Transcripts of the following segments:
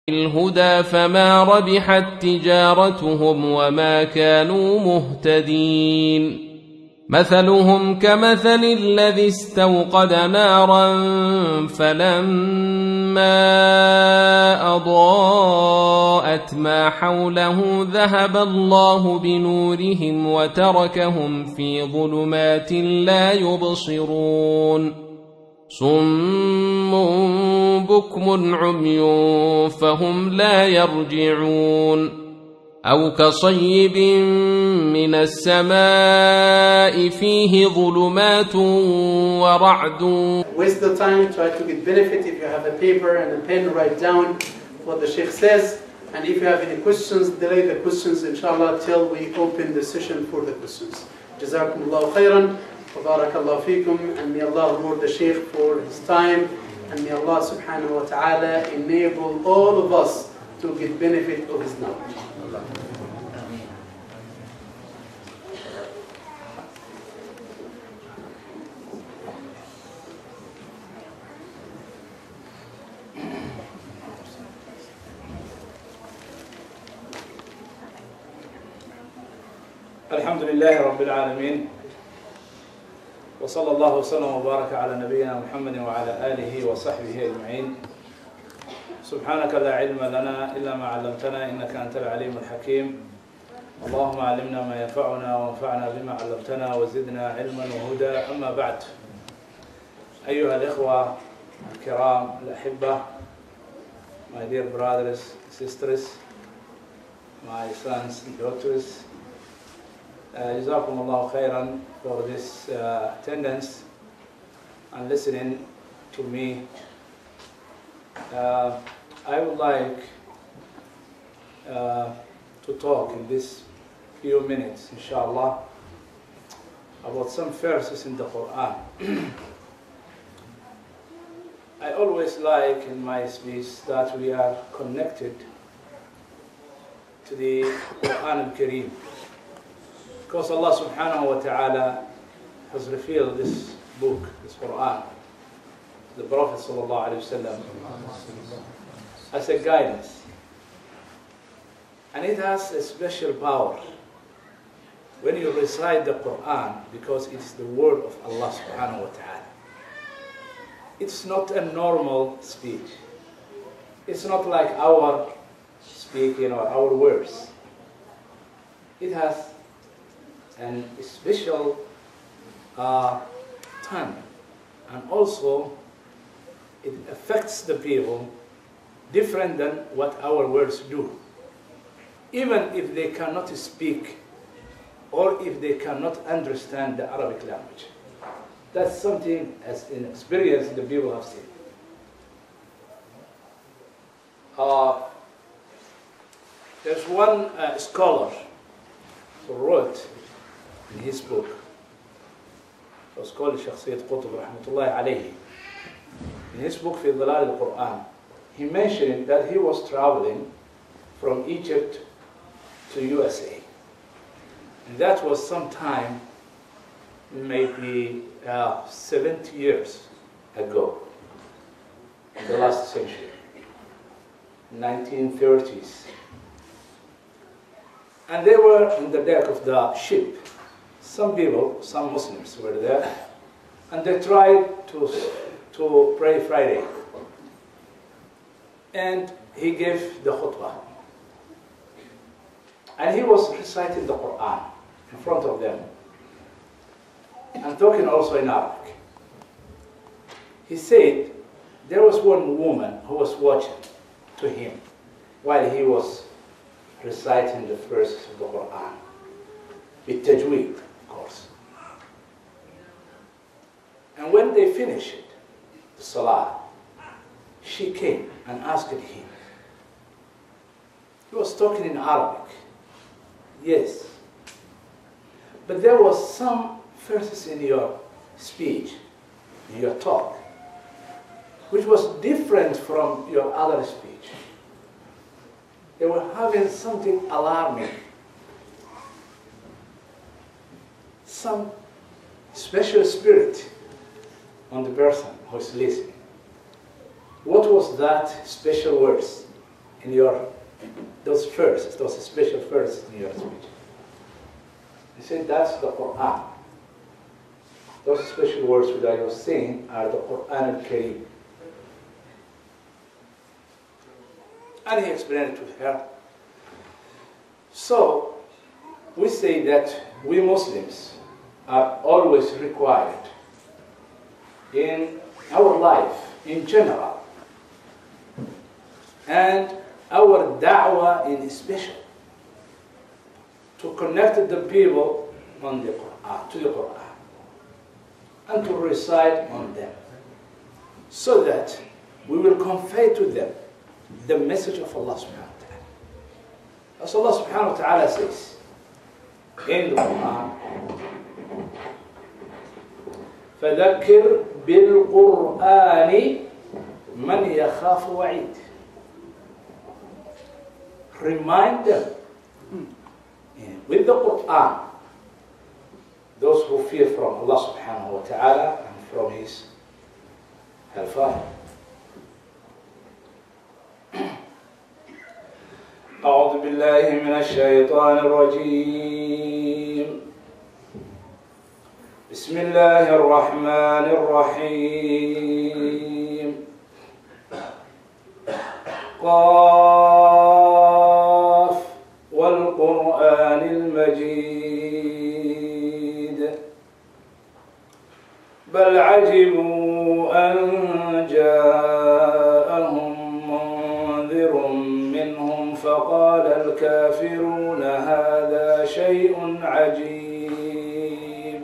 الهدى فما ربحت تجارتهم وما كانوا مهتدين مثلهم كمثل الذي استوقد نارا فلما أضاءت ما حوله ذهب الله بنورهم وتركهم في ظلمات لا يبصرون صم بكم عمي فهم لا يرجعون أو كصيب من السماء فيه ظلمات ورعد. Waste the time, try to get benefit. If you have a paper and a pen, write down what the Sheikh says. And if you have any questions, delay the questions inshallah till we open the session for the questions. Jazakumullahu khairan. Barakallahu feekum, and may Allah reward the Shaykh for his time, and may Allah subhanahu wa ta'ala enable all of us to get benefit of his knowledge. Alhamdulillah Rabbil Alameen. وصلى الله وسلم وبارك على نبينا محمد وعلى آله وصحبه أجمعين. سبحانك لا علم لنا إلا ما علمتنا إنك أنت العليم الحكيم. اللهم علمنا ما ينفعنا وانفعنا بما علمتنا وزدنا علما وهدى. أما بعد، أيها الإخوة الكرام الأحبة, my dear brothers, sisters, my sons and daughters, Jazakumullahu khairan for this attendance and listening to me. I would like to talk in this few minutes, inshallah, about some verses in the Quran. I always like in my speech that we are connected to the Quran al-Kareem, because Allah subhanahu wa ta'ala has revealed this book, this Quran, the Prophet sallallahu alayhi wa sallam, as a guidance. And it has a special power when you recite the Quran, because it's the word of Allah subhanahu wa ta'ala. It's not a normal speech. It's not like our speaking or our words. It has and special time, and also it affects the people different than what our words do, even if they cannot speak or if they cannot understand the Arabic language. That's something as an experience the people have seen. There's one scholar who wrote in his book, it was called Shakhsiyat Qutb rahmatullahi alayhi. In his book, في ظلال القرآن, he mentioned that he was traveling from Egypt to USA. And that was sometime, maybe 70 years ago, in the last century, 1930s. And they were on the deck of the ship. Some people, some Muslims were there, and they tried to pray Friday. And he gave the khutbah. And he was reciting the Quran in front of them, and talking also in Arabic. He said there was one woman who was watching to him while he was reciting the verses of the Quran, with tajweed, of course. And when they finished the salah, she came and asked him. He was talking in Arabic, yes, but there was some verses in your speech, in your talk, which was different from your other speech. They were having something alarming, some special spirit on the person who is listening. What was that special words in your, those verses, those special verses in your speech. He said that's the Quran. Those special words that I was saying are the Quran al-Kareem. And he explained it to her. So, we say that we Muslims are always required in our life in general and our da'wah in special to connect the people on the Quran, to the Quran and to recite on them so that we will convey to them the message of Allah subhanahu wa ta'ala. As Allah subhanahu wa ta'ala says in the Quran, فَذَكِّرْ بِالْقُرْآنِ مَنْ يَخَافُ وَعِيدٍ. Remind them with the Quran those who fear from Allah subhanahu wa ta'ala and from his hellfire. أعوذ بالله من الشيطان الرجيم. بسم الله الرحمن الرحيم. قاف والقرآن المجيد بل عجبوا أن جاءهم منذر منهم فقال الكافرون هذا شيء عجيب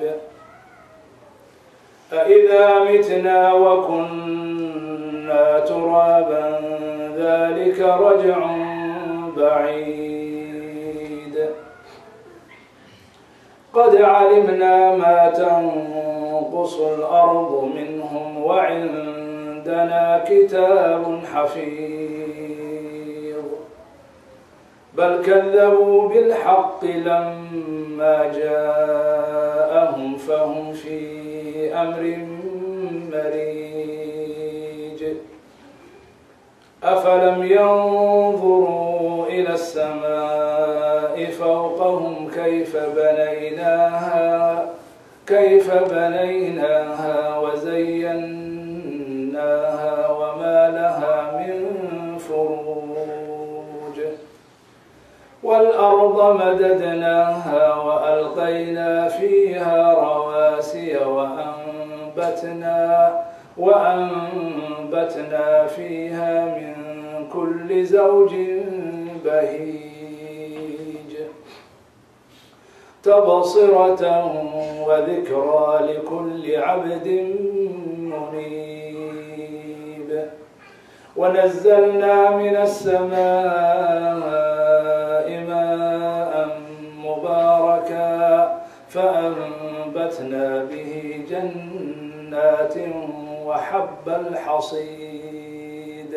أإذا متنا وكنا ترابا ذلك رجع بعيد قد علمنا ما تنقص الأرض منهم وعندنا كتاب حفيظ بل كذبوا بالحق لما جاءهم فهم في أمر مريج أفلم ينظروا إلى السماء فوقهم كيف بنيناها وزيناها وما لها من فروج والأرض مددناها وألقينا فيها رواسي وأنبتنا فيها من كل زوج بهيج تبصرة وذكرى لكل عبد منيب ونزلنا من السماء ماء مباركا فأنبتنا به جنات وحب الحصيد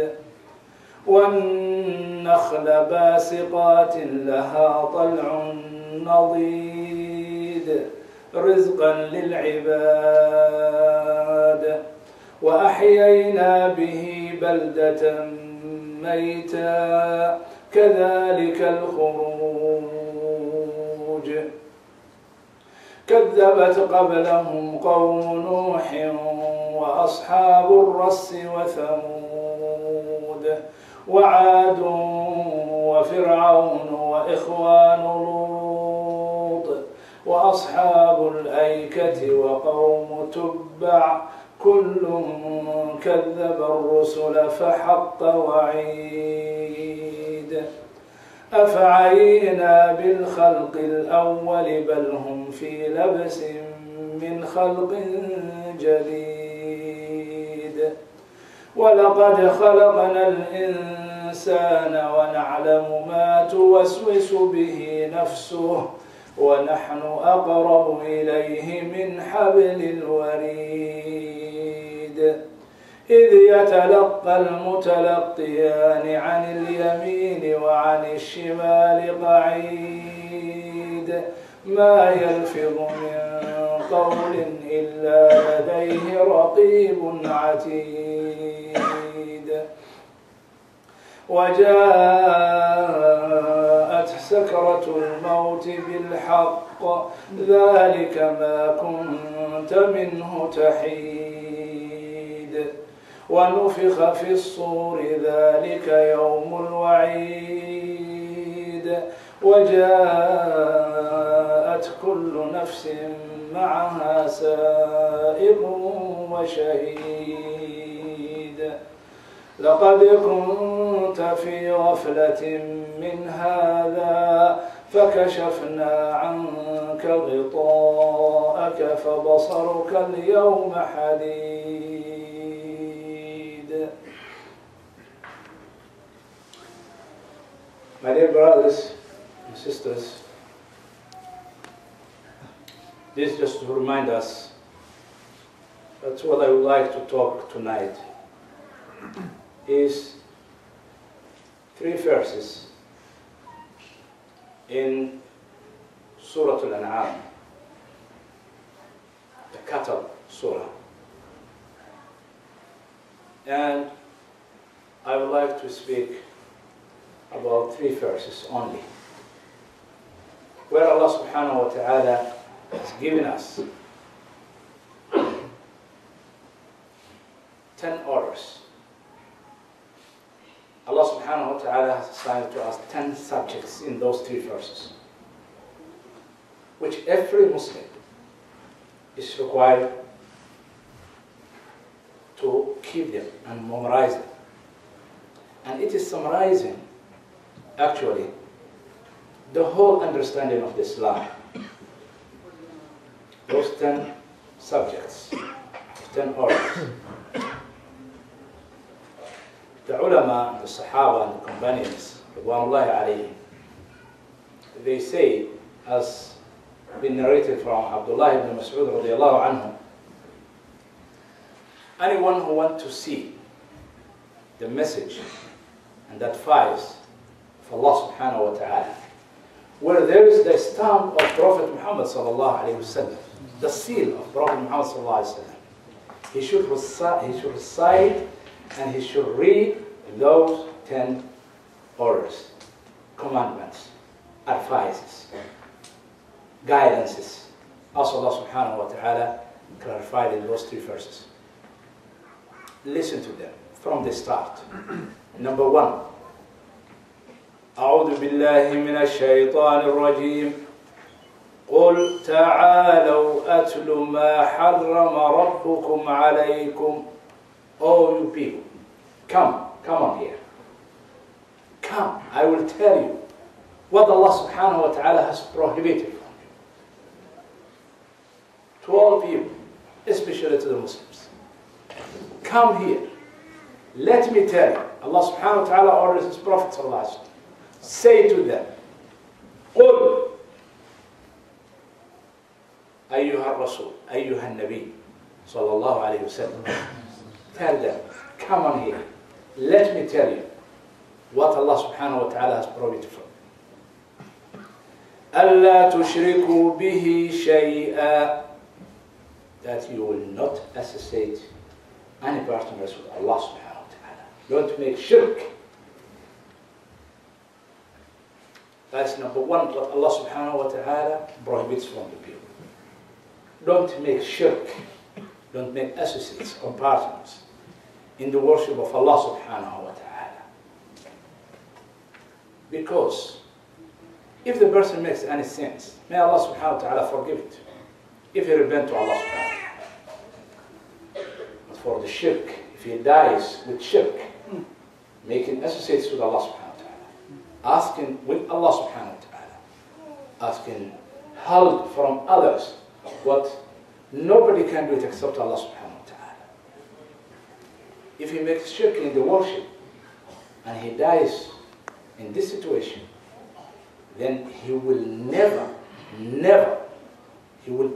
والنخل باسقات لها طلع نضيد رزقا للعباد وأحيينا به بلدة ميتا كذلك الخروج كذبت قبلهم قوم نوح وأصحاب الرس وثمود وعاد وفرعون وإخوان لوط وأصحاب الأيكة وقوم تبع كل كذب الرسل فحق وعيد أفعينا بالخلق الأول بل هم في لبس من خلق جديد ولقد خلقنا الإنسان ونعلم ما توسوس به نفسه ونحن أقرب إليه من حبل الوريد إذ يتلقى المتلقيان عن اليمين وعن الشمال قعيد ما يلفظ من قول إلا لديه رقيب عتيد وجاءت سكرة الموت بالحق ذلك ما كنت منه تحيد ونفخ في الصور ذلك يوم الوعيد وجاءت كل نفس معها سائق وشهيد لقد كنت في غفلة من هذا فكشفنا عنك غطاءك فبصرك اليوم حديد. My dear brothers and sisters, this is just to remind us that's what I would like to talk tonight is 3 verses in Surah Al-An'am, the cattle surah. And I would like to speak about 3 verses only, where Allah subhanahu wa ta'ala has given us 10 orders. Allah subhanahu wa ta'ala has assigned to us 10 subjects in those 3 verses, which every Muslim is required to keep them and memorize them. And it is summarizing, actually, the whole understanding of Islam. Those 10 subjects, 10 orders. The ulama, the Sahaba, and the companions, Ridwanullahi alayhim, they say, as been narrated from Abdullah ibn Mas'ud radiyallahu anhu, anyone who wants to see the message and advice of Allah subhanahu wa ta'ala, where there is the stamp of Prophet Muhammad sallallahu alayhi wa sallam, the seal of Prophet Muhammad sallallahu alayhi wa sallam, he should recite and he should read those 10 orders, commandments, advices, guidances, as Allah subhanahu wa ta'ala clarified in those 3 verses. Listen to them from the start. Number 1, أعوذ بالله من الشيطان الرجيم قل تعالوا أتل ما حرم ربكم عليكم. Oh, you people, come on here. Come, I will tell you what Allah subhanahu wa ta'ala has prohibited from you. To all of you, especially to the Muslims. Come here. Let me tell you. Allah subhanahu wa ta'ala orders His Prophet sallallahu alayhi wa sallam. Say to them, قل أيها الرسول أيها النبي صلى الله عليه وسلم. Tell them, come on here. Let me tell you what Allah subhanahu wa ta'ala has prohibited from you. أَلَّا تُشْرِكُوا بِهِ شَيْئًا. That you will not associate any partners with Allah subhanahu wa ta'ala. Don't make shirk. That's number 1, what Allah subhanahu wa ta'ala prohibits from the people. Don't make shirk. Don't make associates or partners in the worship of Allah subhanahu wa ta'ala. Because if the person makes any sins, may Allah subhanahu wa ta'ala forgive it. If he repents to Allah subhanahu wa ta'ala. But for the shirk, if he dies with shirk, making associates with Allah subhanahu wa ta'ala, asking with Allah subhanahu wa ta'ala, asking help from others, what nobody can do it except Allah subhanahu wa ta'ala. If he makes shirk in the worship and he dies in this situation, then he will never, he will